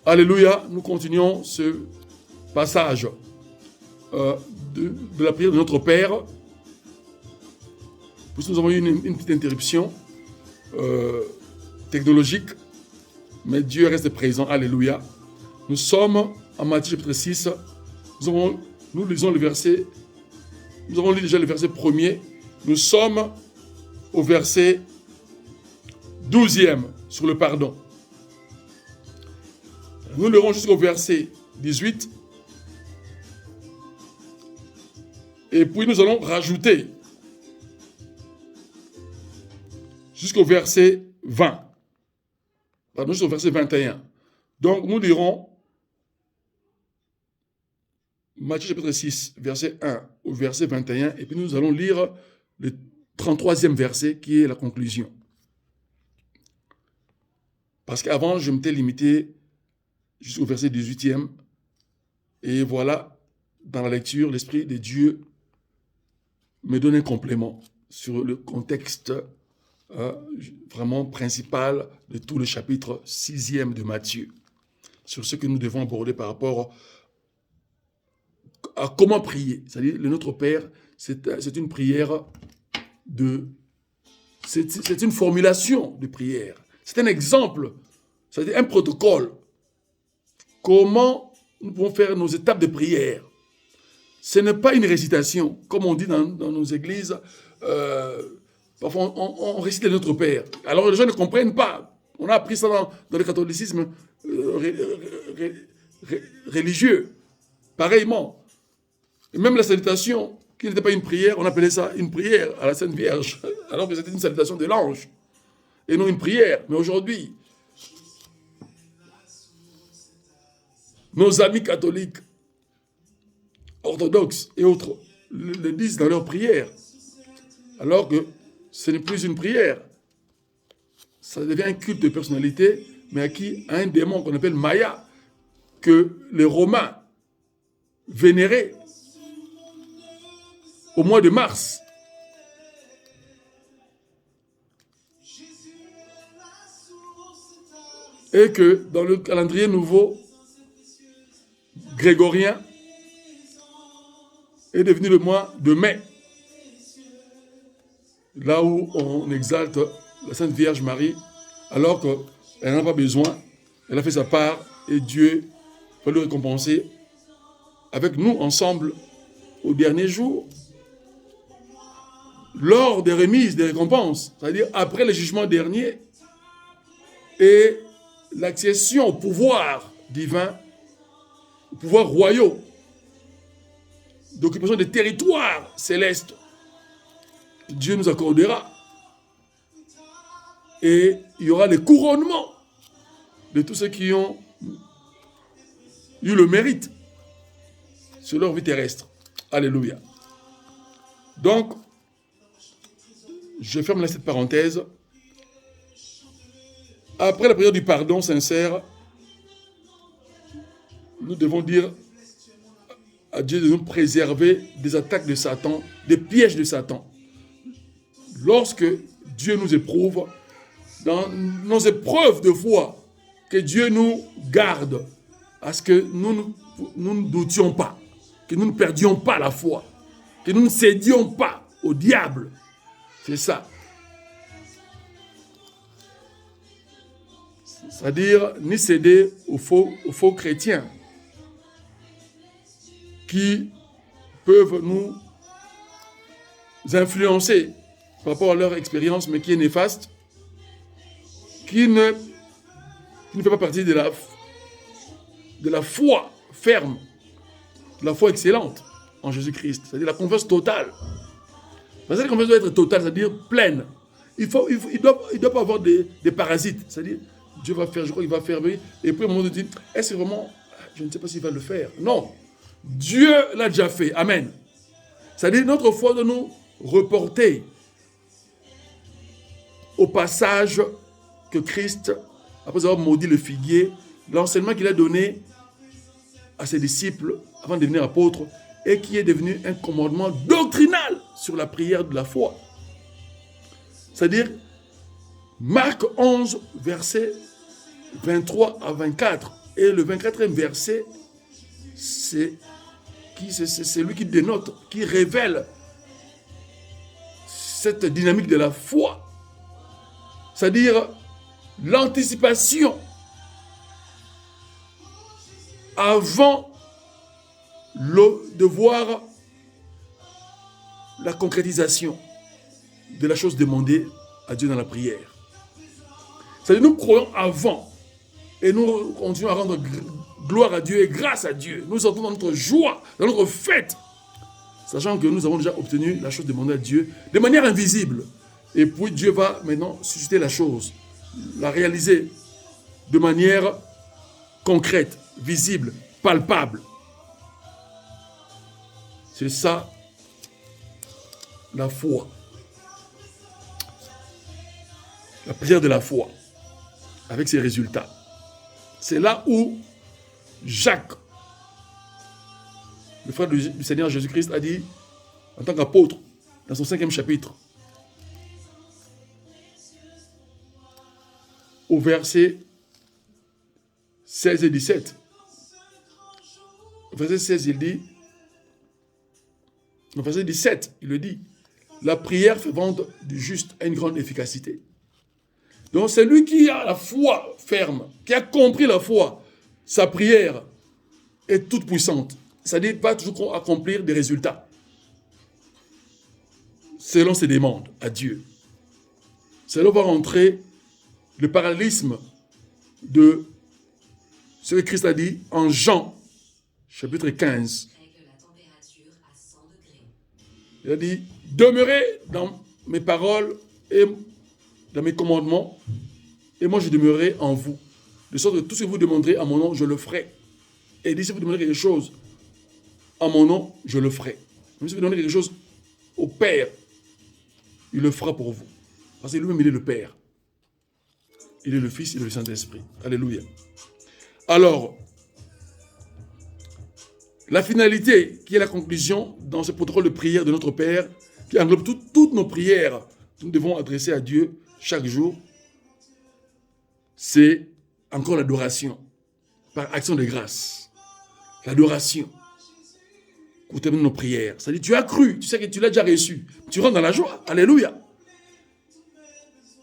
Alléluia, nous continuons ce passage de la prière de notre Père. Puisque nous avons eu une petite interruption technologique, mais Dieu reste présent. Alléluia. Nous sommes en Matthieu chapitre 6. Nous lisons le verset. Nous avons lu déjà le verset 1er. Nous sommes au verset 12e sur le pardon. Nous lirons jusqu'au verset 18. Et puis nous allons rajouter jusqu'au verset 20. Pardon, jusqu'au verset 21. Donc nous lirons Matthieu chapitre 6, verset 1 au verset 21. Et puis nous allons lire le 33e verset qui est la conclusion. Parce qu'avant, je m'étais limité jusqu'au verset 18e. Et voilà, dans la lecture, l'Esprit de Dieu me donne un complément sur le contexte vraiment principal de tout le chapitre 6e de Matthieu. Sur ce que nous devons aborder par rapport à comment prier. C'est-à-dire, le Notre Père, c'est une prière c'est une formulation de prière. C'est un exemple, c'est-à-dire un protocole. Comment nous pouvons faire nos étapes de prière. Ce n'est pas une récitation, comme on dit dans nos églises. Parfois, on récite le Notre Père. Alors, les gens ne comprennent pas. On a appris ça dans le catholicisme religieux. Pareillement. Et même la salutation, qui n'était pas une prière, on appelait ça une prière à la Sainte Vierge, alors que c'était une salutation de l'ange, et non une prière. Mais aujourd'hui, nos amis catholiques, orthodoxes et autres, le disent dans leur prière, alors que ce n'est plus une prière. Ça devient un culte de personnalité, mais à un démon qu'on appelle Maya, que les Romains vénéraient au mois de mars. Et que dans le calendrier nouveau grégorien est devenu le mois de mai, là où on exalte la Sainte Vierge Marie, alors qu'elle n'en a pas besoin. Elle a fait sa part et Dieu va le récompenser avec nous ensemble au dernier jour, lors des remises des récompenses, c'est-à-dire après le jugement dernier et l'accession au pouvoir divin, au pouvoir royal, d'occupation des territoires célestes que Dieu nous accordera. Et il y aura le couronnement de tous ceux qui ont eu le mérite sur leur vie terrestre. Alléluia. Donc, je ferme là cette parenthèse. Après la prière du pardon sincère, nous devons dire à Dieu de nous préserver des attaques de Satan, des pièges de Satan. Lorsque Dieu nous éprouve, dans nos épreuves de foi, que Dieu nous garde à ce que nous ne doutions pas, que nous ne perdions pas la foi, que nous ne cédions pas au diable. C'est ça. C'est-à-dire, ni céder aux faux chrétiens qui peuvent nous influencer par rapport à leur expérience, mais qui est néfaste, qui ne fait pas partie de la foi ferme, de la foi excellente en Jésus-Christ, c'est-à-dire la confiance totale. Parce que la confiance doit être totale, c'est-à-dire pleine. Il doit pas avoir des parasites, c'est-à-dire Dieu va faire, je crois qu'il va faire, et puis au moment de dire, est-ce que vraiment, je ne sais pas s'il va le faire. Non, Dieu l'a déjà fait, amen. C'est-à-dire notre foi doit nous reporter au passage que Christ, après avoir maudit le figuier, l'enseignement qu'il a donné à ses disciples avant de devenir apôtre, et qui est devenu un commandement doctrinal sur la prière de la foi. C'est-à-dire, Marc 11, versets 23 à 24, Et le 24e verset, c'est lui qui dénote, qui révèle cette dynamique de la foi. C'est-à-dire l'anticipation avant de voir la concrétisation de la chose demandée à Dieu dans la prière. C'est-à-dire nous croyons avant et nous continuons à rendre gloire à Dieu et grâce à Dieu. Nous sortons dans notre joie, dans notre fête, sachant que nous avons déjà obtenu la chose demandée à Dieu de manière invisible. Et puis Dieu va maintenant susciter la chose, la réaliser de manière concrète, visible, palpable. C'est ça, la foi. La prière de la foi, avec ses résultats. C'est là où Jacques, le frère du Seigneur Jésus-Christ, a dit, en tant qu'apôtre, dans son 5e chapitre, au verset 16 et 17. Au verset 16, il dit, au verset 17, il le dit, la prière fervente du juste a une grande efficacité. Donc c'est lui qui a la foi ferme, qui a compris la foi. Sa prière est toute puissante. C'est-à-dire qu'il va toujours accomplir des résultats selon ses demandes à Dieu. C'est là où va rentrer le parallélisme de ce que Christ a dit en Jean, chapitre 15. Il a dit, demeurez dans mes paroles et dans mes commandements, et moi je demeurerai en vous. De sorte que tout ce que vous demanderez à mon nom, je le ferai. Et il dit, si vous demandez quelque chose à mon nom, je le ferai. Même si vous demandez quelque chose au Père, il le fera pour vous. Parce que lui-même, il est le Père. Il est le Fils, il est le Saint-Esprit. Alléluia. Alors, la finalité, qui est la conclusion dans ce protocole de prière de notre Père, qui englobe toutes nos prières que nous devons adresser à Dieu chaque jour, c'est encore l'adoration, par action de grâce. L'adoration, pour terminer nos prières. C'est-à-dire, tu as cru, tu sais que tu l'as déjà reçu. Tu rentres dans la joie. Alléluia.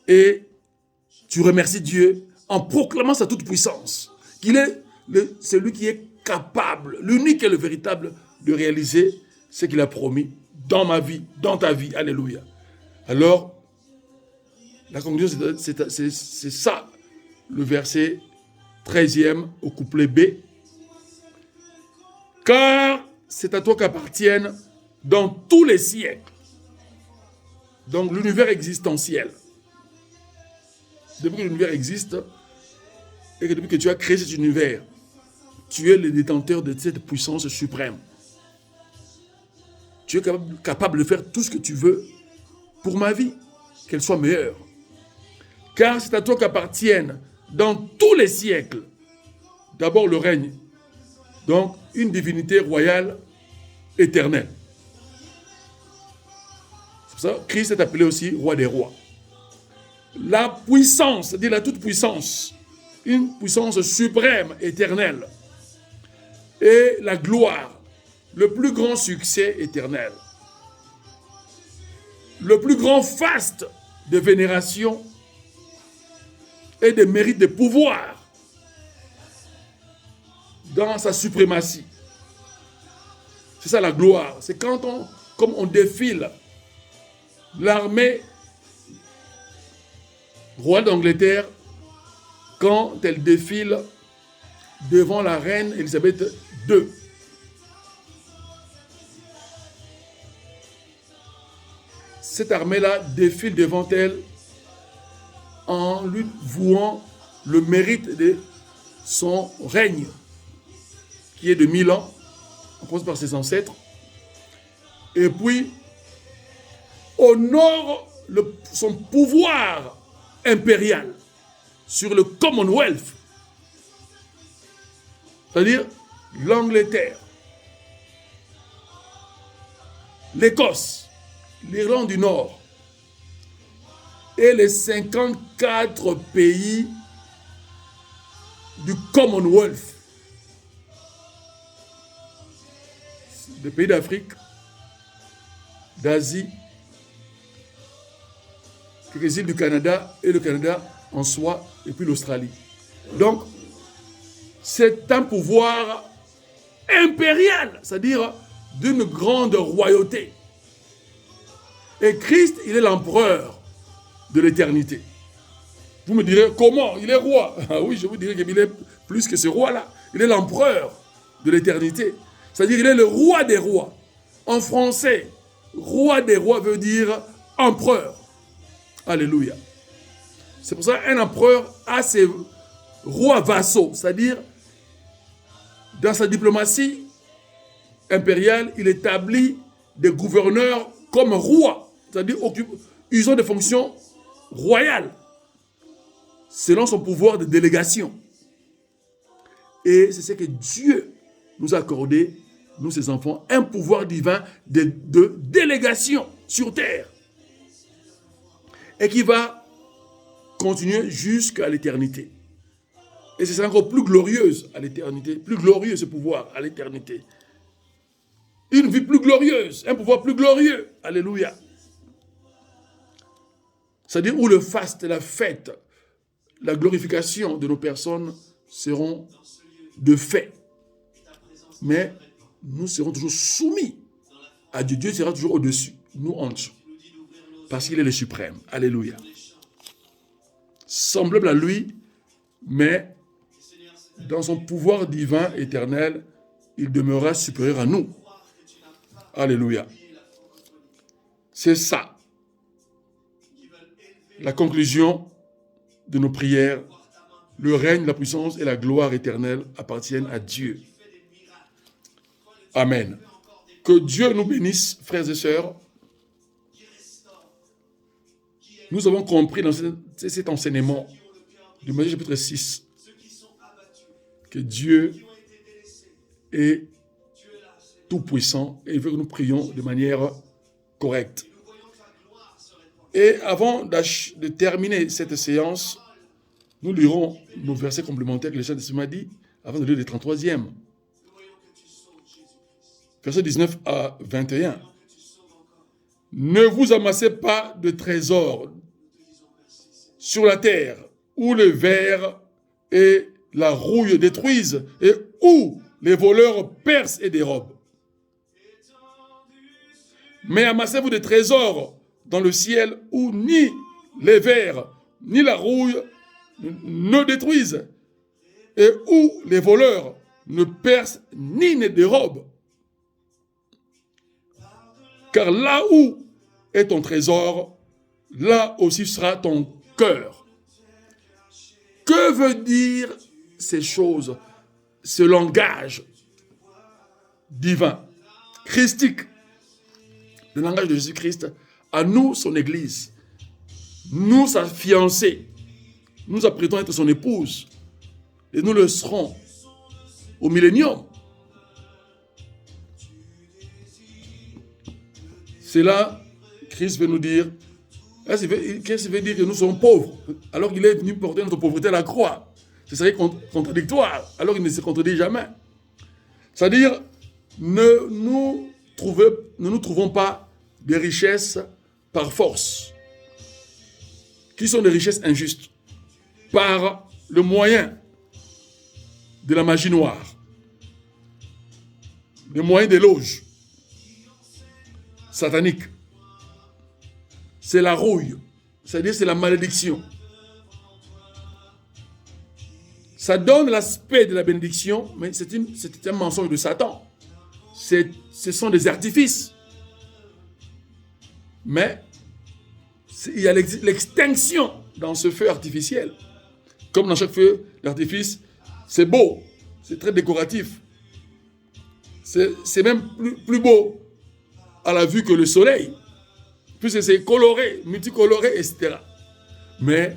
Et tu remercies Dieu en proclamant sa toute puissance. Qu'il est celui qui est capable, l'unique et le véritable, de réaliser ce qu'il a promis dans ma vie, dans ta vie. Alléluia. Alors, la conclusion, c'est ça, le verset 13e au couplet B. Car c'est à toi qu'appartiennent dans tous les siècles. Donc l'univers existentiel. Depuis que l'univers existe, et que depuis que tu as créé cet univers, tu es le détenteur de cette puissance suprême. Tu es capable de faire tout ce que tu veux pour ma vie, qu'elle soit meilleure. Car c'est à toi qu'appartiennent dans tous les siècles, d'abord le règne, donc une divinité royale éternelle. C'est pour ça que Christ est appelé aussi roi des rois. La puissance, c'est-à-dire la toute-puissance, une puissance suprême, éternelle. Et la gloire, le plus grand succès éternel. Le plus grand faste de vénération et de mérite de pouvoir dans sa suprématie. C'est ça la gloire. C'est quand comme on défile l'armée royale d'Angleterre, quand elle défile devant la reine Élisabeth II. Cette armée-là défile devant elle en lui vouant le mérite de son règne, qui est de 1000 ans, on commence par ses ancêtres, et puis honore son pouvoir impérial sur le Commonwealth, c'est-à-dire l'Angleterre, l'Écosse, l'Irlande du Nord et les 54 pays du Commonwealth. des pays d'Afrique, d'Asie, quelques îles du Canada et le Canada en soi, et puis l'Australie. Donc, c'est un pouvoir impérial, c'est-à-dire d'une grande royauté. Et Christ, il est l'empereur de l'éternité. Vous me direz, comment? Il est roi. Ah oui, je vous dirai qu'il est plus que ce roi-là. Il est l'empereur de l'éternité. C'est-à-dire, il est le roi des rois. En français, roi des rois veut dire empereur. Alléluia. C'est pour ça qu'un empereur a ses rois vassaux. C'est-à-dire, dans sa diplomatie impériale, il établit des gouverneurs comme rois. C'est-à-dire, ils ont des fonctions royales, selon son pouvoir de délégation. Et c'est ce que Dieu nous a accordé, nous ses enfants, un pouvoir divin de délégation sur terre. Et qui va continuer jusqu'à l'éternité. Et c'est encore plus glorieuse à l'éternité, plus glorieux ce pouvoir à l'éternité. Une vie plus glorieuse, un pouvoir plus glorieux. Alléluia. C'est-à-dire où le faste, la fête, la glorification de nos personnes seront de fait. Mais nous serons toujours soumis à Dieu. Dieu sera toujours au-dessus, nous en dessous. Parce qu'il est le suprême. Alléluia. Semblable à lui, mais dans son pouvoir divin éternel, il demeurera supérieur à nous. Alléluia. C'est ça. La conclusion de nos prières. Le règne, la puissance et la gloire éternelle appartiennent à Dieu. Amen. Que Dieu nous bénisse, frères et sœurs. Nous avons compris dans cet enseignement du Matthieu chapitre 6 que Dieu est tout-puissant et il veut que nous prions de manière correcte. Et avant de terminer cette séance, nous lirons nos versets complémentaires que le Saint-Esprit m'a dit avant de lire les 33e. Versets 19 à 21. Ne vous amassez pas de trésors sur la terre où le ver et la rouille détruisent et où les voleurs percent et dérobent. Mais amassez-vous des trésors dans le ciel où ni les vers ni la rouille ne détruisent et où les voleurs ne percent ni ne dérobent. Car là où est ton trésor, là aussi sera ton cœur. Que veut dire ces choses, ce langage divin, christique, le langage de Jésus-Christ, à nous, son Église, nous, sa fiancée, nous apprêtons à être son épouse, et nous le serons au millénium. C'est là, Christ veut nous dire, qu'est-ce qu'il veut dire que nous sommes pauvres, alors qu'il est venu porter notre pauvreté à la croix. Ce serait contradictoire, alors qu'il ne se contredit jamais. C'est-à-dire, ne nous trouvons pas des richesses par force, qui sont des richesses injustes, par le moyen de la magie noire, le moyen des loges sataniques. C'est la rouille, c'est-à-dire c'est la malédiction. Ça donne l'aspect de la bénédiction, mais c'est un mensonge de Satan. Ce sont des artifices. Mais il y a l'extinction dans ce feu artificiel. Comme dans chaque feu d'artifice, c'est beau, c'est très décoratif. C'est même plus beau à la vue que le soleil, puisque c'est coloré, multicoloré, etc. Mais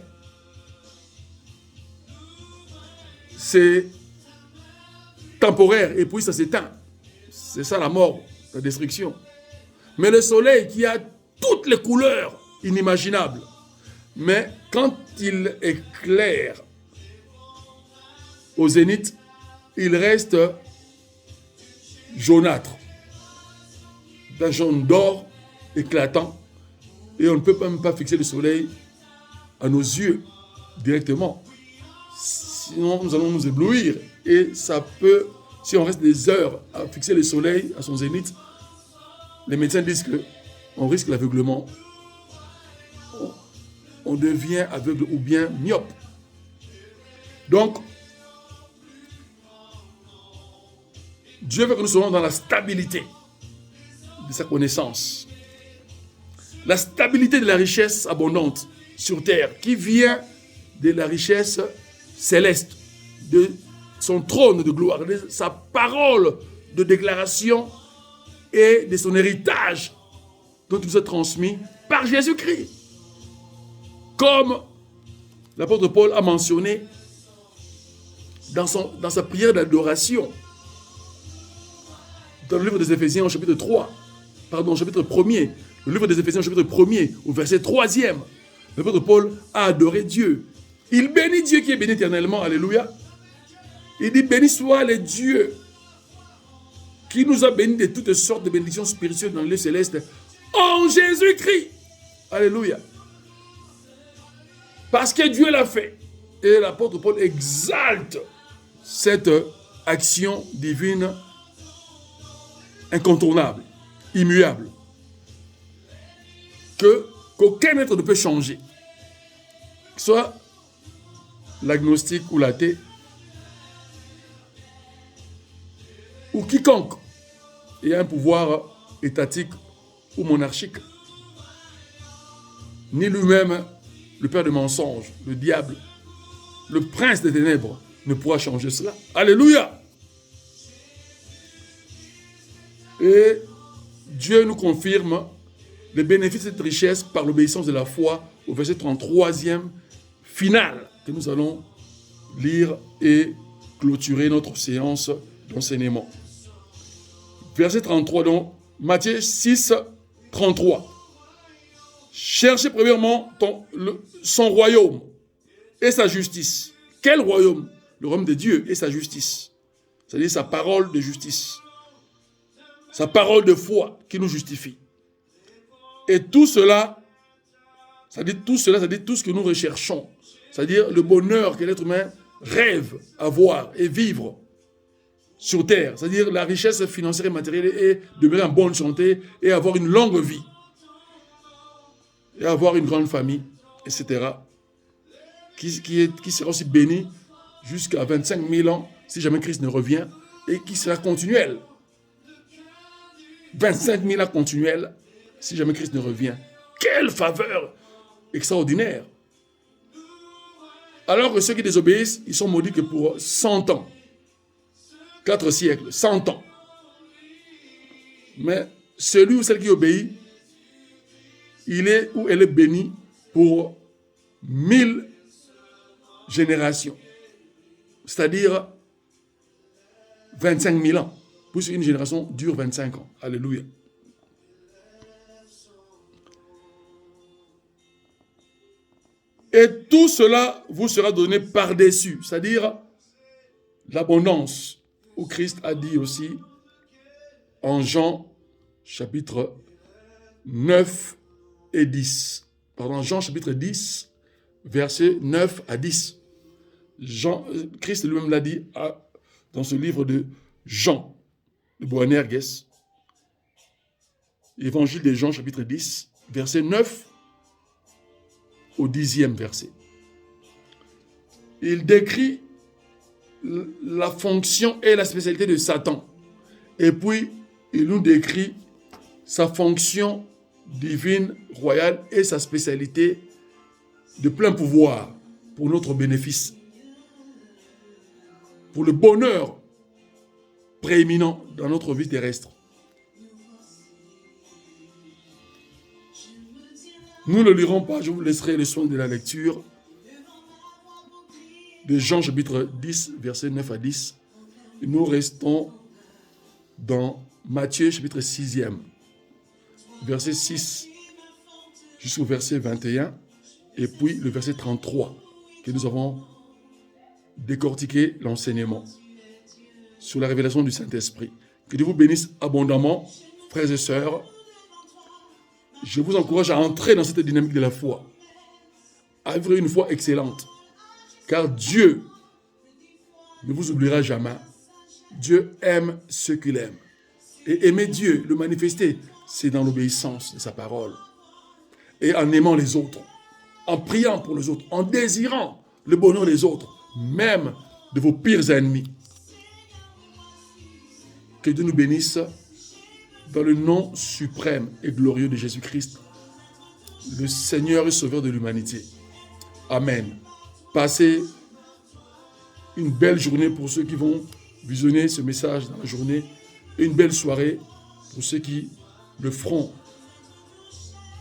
c'est temporaire et puis ça s'éteint. C'est ça la mort, la destruction. Mais le soleil qui a toutes les couleurs inimaginables, mais quand il éclaire au zénith, il reste jaunâtre. d'un jaune d'or éclatant. Et on ne peut même pas fixer le soleil à nos yeux directement. Sinon, nous allons nous éblouir. Et ça peut, si on reste des heures à fixer le soleil à son zénith, les médecins disent qu'on risque l'aveuglement. On devient aveugle ou bien myope. Donc, Dieu veut que nous soyons dans la stabilité de sa connaissance. La stabilité de la richesse abondante sur terre qui vient de la richesse céleste, de son trône de gloire, de sa parole de déclaration et de son héritage dont il nous a transmis par Jésus-Christ. Comme l'apôtre Paul a mentionné dans sa prière d'adoration, dans le livre des Éphésiens au chapitre 1er, le livre des Éphésiens au chapitre 1er, au verset 3e, l'apôtre Paul a adoré Dieu. Il bénit Dieu qui est béni éternellement, alléluia. Il dit, béni soit le Dieu qui nous a bénis de toutes sortes de bénédictions spirituelles dans le lieu céleste en Jésus-Christ. Alléluia. Parce que Dieu l'a fait. Et l'apôtre Paul exalte cette action divine incontournable, immuable, qu'aucun être ne peut changer. Que ce soit l'agnostique ou l'athée, ou quiconque ait un pouvoir étatique ou monarchique, ni lui-même le père de mensonges, le diable, le prince des ténèbres, ne pourra changer cela. Alléluia! Et Dieu nous confirme les bénéfices de cette richesse par l'obéissance de la foi au verset 33e final que nous allons lire et clôturer notre séance d'enseignement. Verset 33, donc Matthieu 6, 33. Cherchez premièrement son royaume et sa justice. Quel royaume? Le royaume de Dieu et sa justice. C'est-à-dire sa parole de justice. Sa parole de foi qui nous justifie. Et tout cela, c'est-à-dire tout ce que nous recherchons. C'est-à-dire le bonheur que l'être humain rêve avoir et vivre sur terre. C'est-à-dire la richesse financière et matérielle et demeurer en bonne santé et avoir une longue vie. Et avoir une grande famille, etc. Qui sera aussi béni jusqu'à 25 000 ans si jamais Christ ne revient et qui sera continuel. 25 000 ans continuels si jamais Christ ne revient. Quelle faveur extraordinaire! Alors que ceux qui désobéissent, ils sont maudits que pour 100 ans. 4 siècles, 100 ans. Mais celui ou celle qui obéit, il est ou elle est bénie pour 1000 générations. C'est-à-dire 25 000 ans. Puisque une génération dure 25 ans. Alléluia. Et tout cela vous sera donné par-dessus. C'est-à-dire l'abondance où Christ a dit aussi en Jean chapitre 9 et 10. Pardon, Jean chapitre 10, versets 9 à 10. Christ lui-même l'a dit dans ce livre de Jean, de Boanerges, Évangile de Jean chapitre 10, verset 9 au 10e verset. Il décrit la fonction et la spécialité de Satan. Et puis, il nous décrit sa fonction divine, royale et sa spécialité de plein pouvoir pour notre bénéfice. Pour le bonheur prééminent dans notre vie terrestre. Nous ne lirons pas, je vous laisserai le soin de la lecture de Jean chapitre 10, versets 9 à 10. Et nous restons dans Matthieu chapitre 6e, verset 6 jusqu'au verset 21, et puis le verset 33, que nous avons décortiqué l'enseignement sur la révélation du Saint-Esprit. Que Dieu vous bénisse abondamment frères et sœurs, je vous encourage à entrer dans cette dynamique de la foi, à vivre une foi excellente, car Dieu ne vous oubliera jamais. Dieu aime ceux qu'il aime. Et aimer Dieu, le manifester, c'est dans l'obéissance de sa parole. Et en aimant les autres, en priant pour les autres, en désirant le bonheur des autres, même de vos pires ennemis. Que Dieu nous bénisse dans le nom suprême et glorieux de Jésus-Christ, le Seigneur et Sauveur de l'humanité. Amen. Passez une belle journée pour ceux qui vont visionner ce message dans la journée et une belle soirée pour ceux qui le feront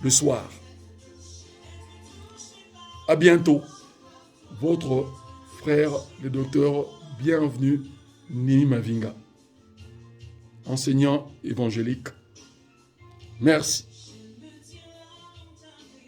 le soir. À bientôt. Votre frère, le docteur bienvenu, Nini Mavinga, enseignant évangélique. Merci.